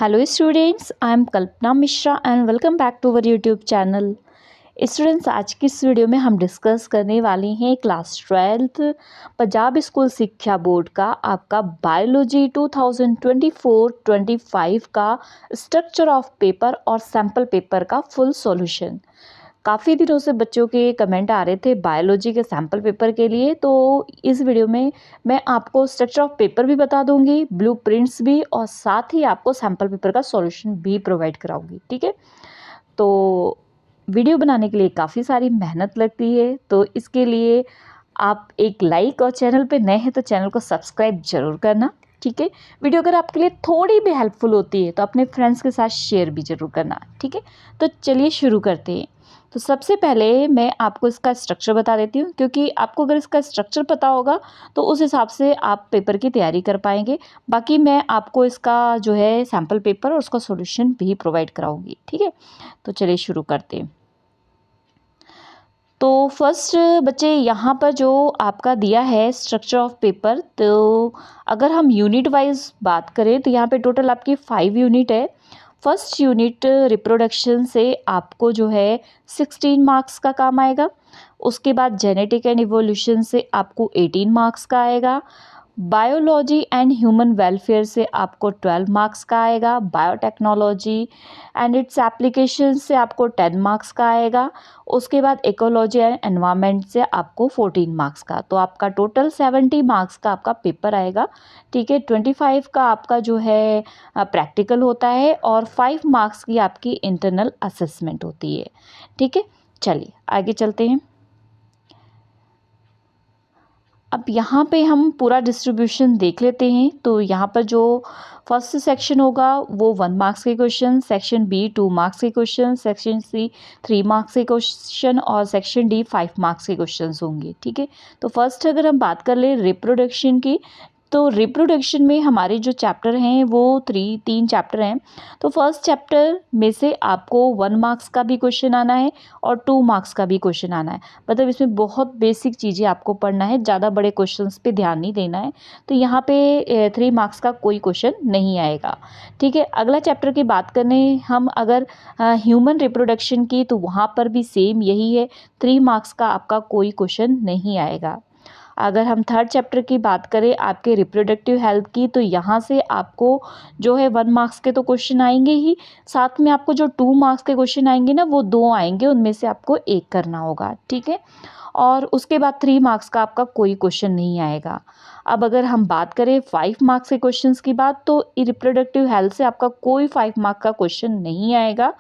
Hello students, I am Kalpana Mishra and welcome back to our YouTube channel. Students, आज की इस video में हम डिस्कस करने वाले हैं क्लास 12th पंजाब स्कूल शिक्षा बोर्ड का आपका बायोलॉजी 2024-25 का स्ट्रक्चर ऑफ पेपर और सैम्पल पेपर का फुल सॉल्यूशन। काफ़ी दिनों से बच्चों के कमेंट आ रहे थे बायोलॉजी के सैम्पल पेपर के लिए, तो इस वीडियो में मैं आपको स्ट्रक्चर ऑफ पेपर भी बता दूंगी, ब्लूप्रिंट्स भी, और साथ ही आपको सैम्पल पेपर का सॉल्यूशन भी प्रोवाइड कराऊंगी। ठीक है, तो वीडियो बनाने के लिए काफ़ी सारी मेहनत लगती है, तो इसके लिए आप एक लाइक और चैनल पे नए हैं तो चैनल को सब्सक्राइब जरूर करना। ठीक है, वीडियो अगर आपके लिए थोड़ी भी हेल्पफुल होती है तो अपने फ्रेंड्स के साथ शेयर भी जरूर करना। ठीक है, तो चलिए शुरू करते हैं। तो सबसे पहले मैं आपको इसका स्ट्रक्चर बता देती हूँ, क्योंकि आपको अगर इसका स्ट्रक्चर पता होगा तो उस हिसाब से आप पेपर की तैयारी कर पाएंगे। बाकी मैं आपको इसका जो है सैम्पल पेपर और उसका सॉल्यूशन भी प्रोवाइड कराऊंगी। ठीक है, तो चलिए शुरू करते हैं। तो फर्स्ट बच्चे यहाँ पर जो आपका दिया है स्ट्रक्चर ऑफ पेपर, तो अगर हम यूनिट वाइज बात करें तो यहाँ पे टोटल आपकी 5 यूनिट है। फर्स्ट यूनिट रिप्रोडक्शन से आपको जो है 16 मार्क्स का काम आएगा। उसके बाद जेनेटिक एंड इवोल्यूशन से आपको 18 मार्क्स का आएगा। बायोलॉजी एंड ह्यूमन वेलफेयर से आपको 12 मार्क्स का आएगा। बायोटेक्नोलॉजी एंड इट्स एप्लीकेशन से आपको 10 मार्क्स का आएगा। उसके बाद इकोलॉजी एंड एनवायरनमेंट से आपको 14 मार्क्स का, तो आपका टोटल 70 मार्क्स का आपका पेपर आएगा। ठीक है, 25 का आपका जो है प्रैक्टिकल होता है और 5 मार्क्स की आपकी इंटरनल असेसमेंट होती है। ठीक है, चलिए आगे चलते हैं। अब यहाँ पे हम पूरा डिस्ट्रीब्यूशन देख लेते हैं। तो यहाँ पर जो फर्स्ट सेक्शन होगा वो 1 मार्क्स के क्वेश्चन, सेक्शन बी 2 मार्क्स के क्वेश्चन, सेक्शन सी 3 मार्क्स के क्वेश्चन और सेक्शन डी 5 मार्क्स के क्वेश्चन होंगे। ठीक है, तो फर्स्ट अगर हम बात कर ले रिप्रोडक्शन की, तो रिप्रोडक्शन में हमारे जो चैप्टर हैं वो 3 चैप्टर हैं। तो फर्स्ट चैप्टर में से आपको 1 मार्क्स का भी क्वेश्चन आना है और 2 मार्क्स का भी क्वेश्चन आना है। मतलब इसमें बहुत बेसिक चीज़ें आपको पढ़ना है, ज़्यादा बड़े क्वेश्चंस पे ध्यान नहीं देना है। तो यहाँ पे 3 मार्क्स का कोई क्वेश्चन नहीं आएगा। ठीक है, अगला चैप्टर की बात करें हम अगर ह्यूमन रिप्रोडक्शन की, तो वहाँ पर भी सेम यही है, 3 मार्क्स का आपका कोई क्वेश्चन नहीं आएगा। अगर हम थर्ड चैप्टर की बात करें आपके रिप्रोडक्टिव हेल्थ की, तो यहाँ से आपको जो है 1 मार्क्स के तो क्वेश्चन आएंगे ही, साथ में आपको जो 2 मार्क्स के क्वेश्चन आएंगे ना, वो 2 आएंगे, उनमें से आपको 1 करना होगा। ठीक है, और उसके बाद 3 मार्क्स का आपका कोई क्वेश्चन नहीं आएगा। अब अगर हम बात करें 5 मार्क्स के क्वेश्चंस की बात, तो रिप्रोडक्टिव हेल्थ से आपका कोई 5 मार्क का क्वेश्चन नहीं आएगा।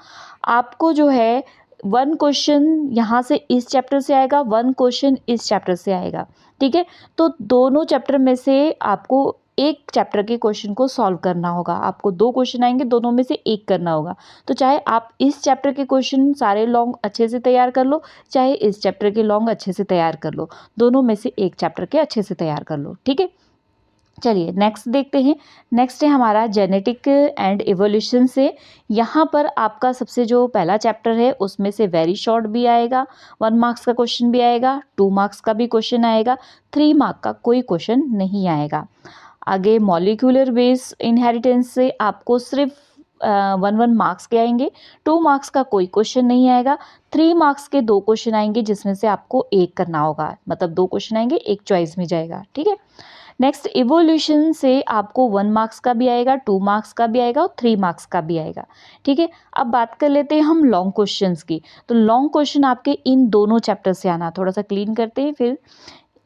आपको जो है 1 क्वेश्चन यहाँ से इस चैप्टर से आएगा, 1 क्वेश्चन इस चैप्टर से आएगा। ठीक है, तो दोनों चैप्टर में से आपको एक चैप्टर के क्वेश्चन को सॉल्व करना होगा। आपको 2 क्वेश्चन आएंगे, दोनों में से एक करना होगा। तो चाहे आप इस चैप्टर के क्वेश्चन सारे लॉन्ग अच्छे से तैयार कर लो, चाहे इस चैप्टर के लॉन्ग अच्छे से तैयार कर लो, दोनों में से एक चैप्टर के अच्छे से तैयार कर लो। ठीक है, चलिए नेक्स्ट देखते हैं। नेक्स्ट है हमारा जेनेटिक एंड इवोल्यूशन से। यहाँ पर आपका सबसे जो पहला चैप्टर है उसमें से वेरी शॉर्ट भी आएगा, 1 मार्क्स का क्वेश्चन भी आएगा, 2 मार्क्स का भी क्वेश्चन आएगा, 3 मार्क का कोई क्वेश्चन नहीं आएगा। आगे मॉलिक्यूलर बेस इनहेरिटेंस से आपको सिर्फ 1 मार्क्स के आएंगे, 2 मार्क्स का कोई क्वेश्चन नहीं आएगा, 3 मार्क्स के 2 क्वेश्चन आएंगे, जिसमें से आपको 1 करना होगा। मतलब 2 क्वेश्चन आएंगे, 1 चॉइस में जाएगा। ठीक है, नेक्स्ट इवोल्यूशन से आपको 1 मार्क्स का भी आएगा, 2 मार्क्स का भी आएगा और 3 मार्क्स का भी आएगा। ठीक है, अब बात कर लेते हैं हम लॉन्ग क्वेश्चंस की। तो लॉन्ग क्वेश्चन आपके इन दोनों चैप्टर से आना, थोड़ा सा क्लीन करते हैं। फिर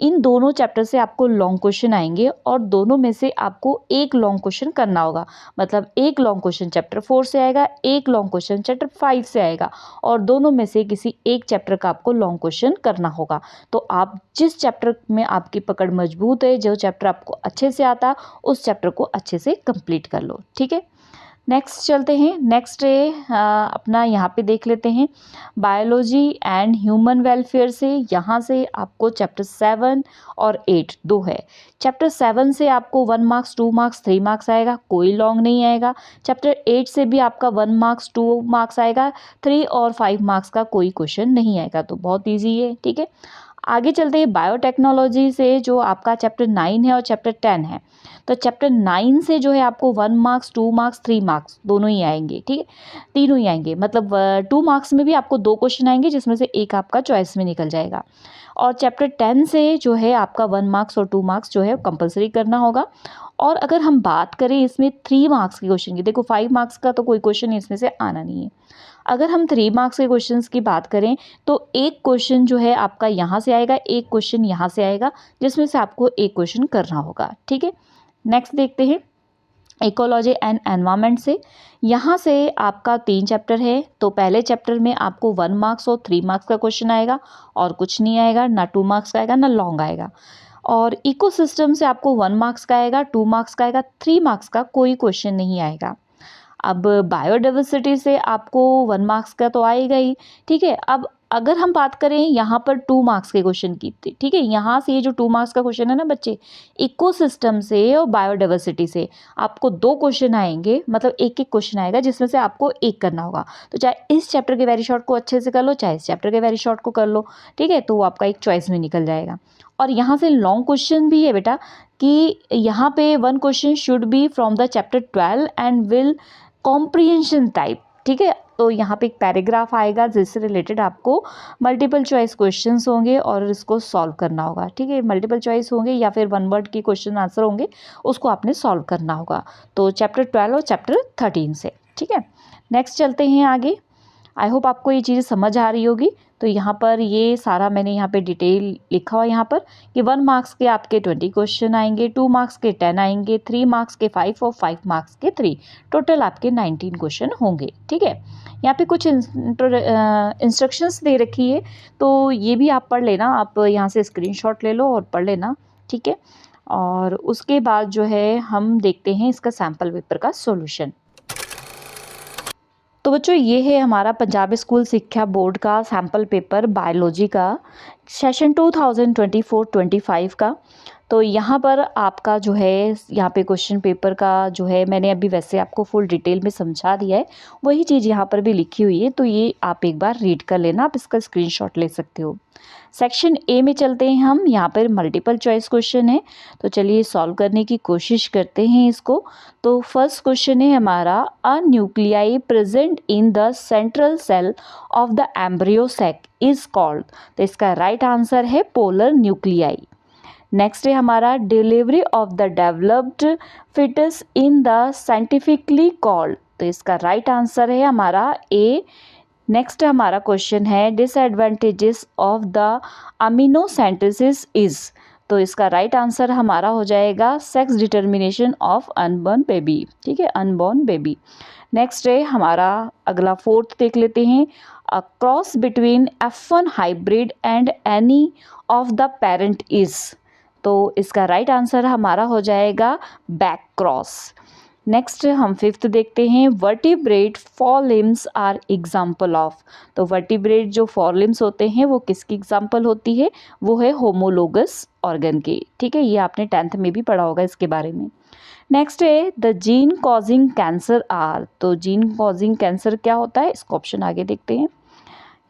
इन दोनों चैप्टर से आपको लॉन्ग क्वेश्चन आएंगे और दोनों में से आपको एक लॉन्ग क्वेश्चन करना होगा। मतलब एक लॉन्ग क्वेश्चन चैप्टर 4 से आएगा, एक लॉन्ग क्वेश्चन चैप्टर 5 से आएगा, और दोनों में से किसी एक चैप्टर का आपको लॉन्ग क्वेश्चन करना होगा। तो आप जिस चैप्टर में आपकी पकड़ मजबूत है, जो चैप्टर आपको अच्छे से आता है, उस चैप्टर को अच्छे से कंप्लीट कर लो। ठीक है, नेक्स्ट चलते हैं। नेक्स्ट अपना यहाँ पे देख लेते हैं बायोलॉजी एंड ह्यूमन वेलफेयर से। यहाँ से आपको चैप्टर 7 और 8 दो है। चैप्टर 7 से आपको 1 मार्क्स, 2 मार्क्स, 3 मार्क्स आएगा, कोई लॉन्ग नहीं आएगा। चैप्टर 8 से भी आपका 1 मार्क्स, 2 मार्क्स आएगा, 3 और 5 मार्क्स का कोई क्वेश्चन नहीं आएगा। तो बहुत ईजी है। ठीक है, आगे चलते हैं बायोटेक्नोलॉजी से, जो आपका चैप्टर 9 है और चैप्टर 10 है। तो चैप्टर 9 से जो है आपको 1 मार्क्स 2 मार्क्स 3 मार्क्स दोनों ही आएंगे, ठीक है, तीनों ही आएंगे। मतलब 2 मार्क्स में भी आपको 2 क्वेश्चन आएंगे जिसमें से एक आपका चॉइस में निकल जाएगा। और चैप्टर 10 से जो है आपका 1 मार्क्स और 2 मार्क्स जो है कंपलसरी करना होगा। और अगर हम बात करें इसमें 3 मार्क्स के क्वेश्चन की, देखो 5 मार्क्स का तो कोई क्वेश्चन इसमें से आना नहीं है। अगर हम 3 मार्क्स के क्वेश्चंस की बात करें तो एक क्वेश्चन जो है आपका यहाँ से आएगा, एक क्वेश्चन यहाँ से आएगा, जिसमें से आपको एक क्वेश्चन करना होगा, ठीक है। नेक्स्ट देखते हैं इकोलॉजी एंड एनवायरनमेंट से। यहाँ से आपका 3 चैप्टर है। तो पहले चैप्टर में आपको 1 मार्क्स और 3 मार्क्स का क्वेश्चन आएगा और कुछ नहीं आएगा, ना 2 मार्क्स का आएगा ना लॉन्ग आएगा। और इकोसिस्टम से आपको 1 मार्क्स का आएगा, 2 मार्क्स का आएगा, 3 मार्क्स का कोई क्वेश्चन नहीं आएगा। अब बायोडाइवर्सिटी से आपको 1 मार्क्स का तो आएगा ही, ठीक है। अब अगर हम बात करें यहाँ पर 2 मार्क्स के क्वेश्चन की, ठीक है, यहाँ से ये जो 2 मार्क्स का क्वेश्चन है ना बच्चे, इकोसिस्टम से और बायोडाइवर्सिटी से आपको 2 क्वेश्चन आएंगे, मतलब एक एक क्वेश्चन आएगा जिसमें से आपको एक करना होगा। तो चाहे इस चैप्टर के वेरी शॉर्ट को अच्छे से कर लो, चाहे इस चैप्टर के वेरी शॉर्ट को कर लो, ठीक है, तो वो आपका एक चॉइस में निकल जाएगा। और यहाँ से लॉन्ग क्वेश्चन भी है बेटा कि यहाँ पे 1 question should be from the chapter 12 and will comprehension type, ठीक है। तो यहाँ पे एक पैराग्राफ आएगा जिससे रिलेटेड आपको मल्टीपल चॉइस क्वेश्चंस होंगे और इसको सॉल्व करना होगा, ठीक है। मल्टीपल चॉइस होंगे या फिर 1 वर्ड के क्वेश्चन आंसर होंगे, उसको आपने सॉल्व करना होगा। तो चैप्टर 12 और चैप्टर 13 से, ठीक है। नेक्स्ट चलते हैं आगे। आई होप आपको ये चीज़ समझ आ रही होगी। तो यहाँ पर ये सारा मैंने यहाँ पे डिटेल लिखा हुआ यहाँ पर कि 1 मार्क्स के आपके 20 क्वेश्चन आएंगे, 2 मार्क्स के 10 आएंगे, 3 मार्क्स के 5 और 5 मार्क्स के 3, टोटल आपके 19 क्वेश्चन होंगे, ठीक है। यहाँ पे कुछ इंस्ट्रक्शंस दे रखी है, तो ये भी आप पढ़ लेना, आप यहाँ से स्क्रीनशॉट ले लो और पढ़ लेना, ठीक है। और उसके बाद जो है हम देखते हैं इसका सैम्पल पेपर का सॉल्यूशन। तो बच्चों ये है हमारा पंजाब स्कूल शिक्षा बोर्ड का सैम्पल पेपर बायोलॉजी का सेशन 2024-25 का। तो यहाँ पर आपका जो है यहाँ पे क्वेश्चन पेपर का जो है मैंने अभी वैसे आपको फुल डिटेल में समझा दिया है, वही चीज़ यहाँ पर भी लिखी हुई है, तो ये आप एक बार रीड कर लेना, आप इसका स्क्रीनशॉट ले सकते हो। सेक्शन ए में चलते हैं हम, यहाँ पर मल्टीपल चॉइस क्वेश्चन है, तो चलिए सॉल्व करने की कोशिश करते हैं इसको। तो फर्स्ट क्वेश्चन है हमारा, a nuclei present in the central cell of the embryo sac is called. तो इसका राइट आंसर है पोलर न्यूक्लियाई। नेक्स्ट है हमारा, delivery of the developed foetus in the scientifically called. तो इसका राइट आंसर है हमारा ए। नेक्स्ट हमारा क्वेश्चन है, disadvantages of the amino synthesis is. तो इसका राइट आंसर हमारा हो जाएगा sex determination of unborn baby, ठीक है, अनबॉर्न बेबी। नेक्स्ट है हमारा अगला फोर्थ देख लेते हैं, a cross between F1 hybrid and any of the parent is. तो इसका राइट आंसर हमारा हो जाएगा बैक क्रॉस। नेक्स्ट हम फिफ्थ देखते हैं, vertebrate forelimbs are example of. तो वर्टिब्रेट जो फोरलिम्स होते हैं वो किसकी एग्जाम्पल होती है, वो है होमोलोगस ऑर्गन की, ठीक है, ये आपने 10th में भी पढ़ा होगा इसके बारे में। नेक्स्ट है, the gene causing cancer are. तो जीन कॉजिंग कैंसर क्या होता है, इसको ऑप्शन आगे देखते हैं,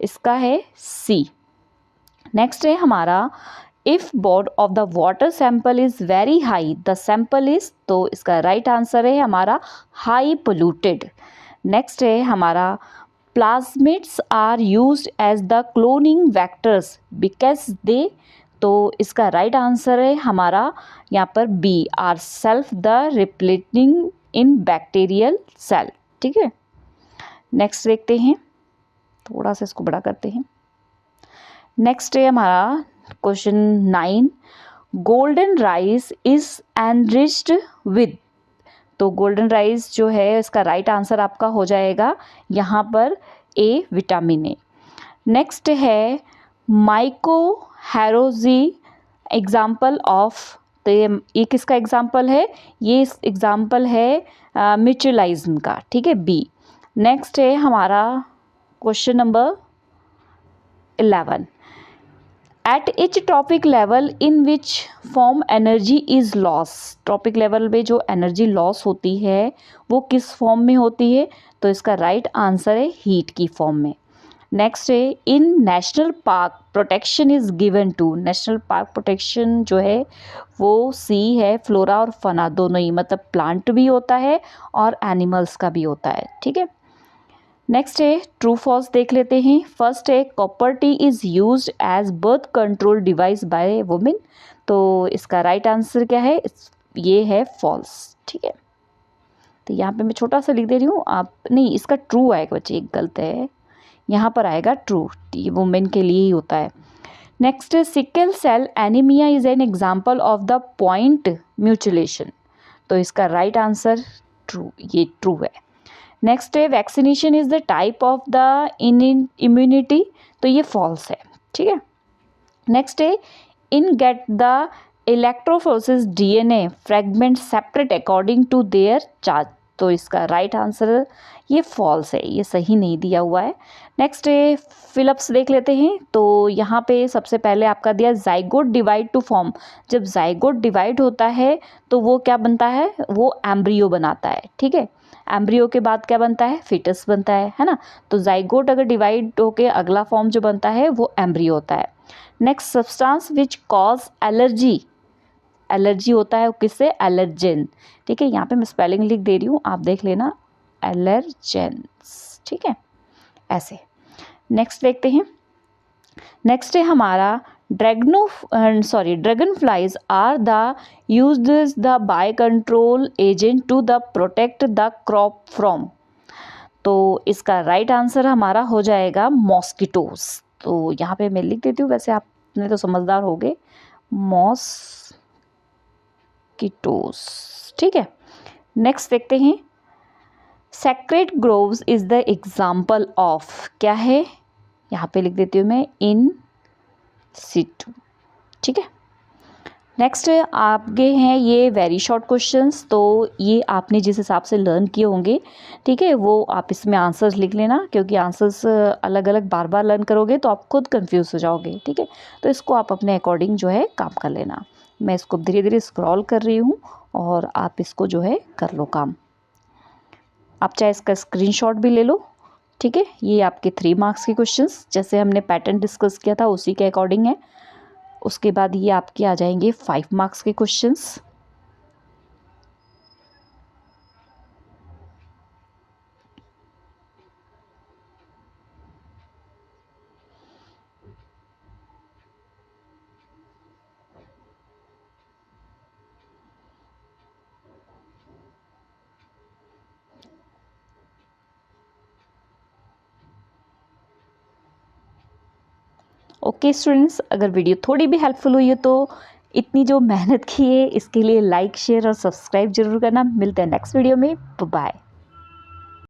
इसका है सी। नेक्स्ट है हमारा, if body of the water sample is very high the sample is. तो इसका राइट आंसर है हमारा हाई पोल्यूटेड। नेक्स्ट है हमारा, plasmids are used as the cloning vectors because they. तो इसका राइट आंसर है हमारा यहाँ पर B, are self the replicating in bacterial cell, ठीक है। नेक्स्ट देखते हैं, थोड़ा सा इसको बड़ा करते हैं। नेक्स्ट है हमारा question 9, golden rice is enriched with. तो गोल्डन राइस जो है इसका राइट आंसर आपका हो जाएगा यहाँ पर ए, विटामिन ए। नेक्स्ट है माइकोहेरोजी एग्जाम्पल ऑफ। तो ये किसका एग्जाम्पल है, ये एग्जाम्पल है म्यूचुअलाइज्म का, ठीक है, बी। नेक्स्ट है हमारा question number 11, at each trophic level in which form energy is loss. Trophic level में जो एनर्जी लॉस होती है वो किस फॉर्म में होती है, तो इसका राइट आंसर है हीट की फॉर्म में। नेक्स्ट है in national park protection is given to, national park protection जो है वो सी है, फ्लोरा और फना दोनों ही, मतलब प्लांट भी होता है और एनिमल्स का भी होता है, ठीक है। नेक्स्ट है ट्रू फॉल्स देख लेते हैं। फर्स्ट है copper T is used as birth control device by women, तो इसका राइट आंसर क्या है, ये है फॉल्स, ठीक है। तो यहाँ पे मैं छोटा सा लिख दे रही हूँ, आप नहीं, इसका ट्रू आएगा बच्चे, एक गलत है, यहाँ पर आएगा ट्रू, ये वुमेन के लिए ही होता है। Next sickle cell anaemia is an example of the point mutation, तो इसका राइट आंसर ट्रू, ये ट्रू है। नेक्स्ट है vaccination is the type of the immunity, तो ये फॉल्स है, ठीक है। नेक्स्ट है in gate the electrophoresis DNA fragment separate according to their charge, तो इसका राइट आंसर ये फॉल्स है, ये सही नहीं दिया हुआ है। नेक्स्ट है फिलिप्स देख लेते हैं, तो यहाँ पे सबसे पहले आपका दिया जाइगोट डिवाइड टू फॉर्म, जब जाइगोट डिवाइड होता है तो वो क्या बनता है, वो एम्ब्रियो बनाता है, ठीक है। एम्ब्रियो के बाद क्या बनता है, फिटस बनता है ना। तो जाइगोट अगर डिवाइड होके अगला फॉर्म जो बनता है वो एम्ब्रियो होता है। Next substance which cause allergy, allergy होता है किससे, एलर्जेन, ठीक है। यहाँ पे मैं स्पेलिंग लिख दे रही हूँ, आप देख लेना, एलर्जेंस, ठीक है, ऐसे। नेक्स्ट देखते हैं। नेक्स्ट है हमारा dragonflies are the used the bio control agent to the protect the crop from, तो इसका राइट आंसर हमारा हो जाएगा मॉस्किटोज, तो यहाँ पे मैं लिख देती हूँ, वैसे आपने तो समझदार हो गए, मॉस्किटोज, ठीक है। नेक्स्ट देखते हैं sacred groves is the example of, क्या है, यहाँ पे लिख देती हूँ मैं, इन सिटू, ठीक है। नेक्स्ट आपके हैं ये वेरी शॉर्ट क्वेश्चंस, तो ये आपने जिस हिसाब से लर्न किए होंगे, ठीक है, वो आप इसमें आंसर्स लिख लेना, क्योंकि आंसर्स अलग अलग बार बार लर्न करोगे तो आप खुद कंफ्यूज हो जाओगे, ठीक है। तो इसको आप अपने अकॉर्डिंग जो है काम कर लेना। मैं इसको धीरे धीरे स्क्रॉल कर रही हूँ और आप इसको जो है कर लो काम। आप चाहे इसका स्क्रीनशॉट भी ले लो, ठीक है। ये आपके 3 मार्क्स के क्वेश्चंस, जैसे हमने पैटर्न डिस्कस किया था उसी के अकॉर्डिंग है। उसके बाद ये आपके आ जाएंगे 5 मार्क्स के क्वेश्चंस। ओके स्टूडेंट्स, अगर वीडियो थोड़ी भी हेल्पफुल हुई है तो इतनी जो मेहनत की है इसके लिए लाइक शेयर और सब्सक्राइब जरूर करना। मिलते हैं नेक्स्ट वीडियो में, बाय।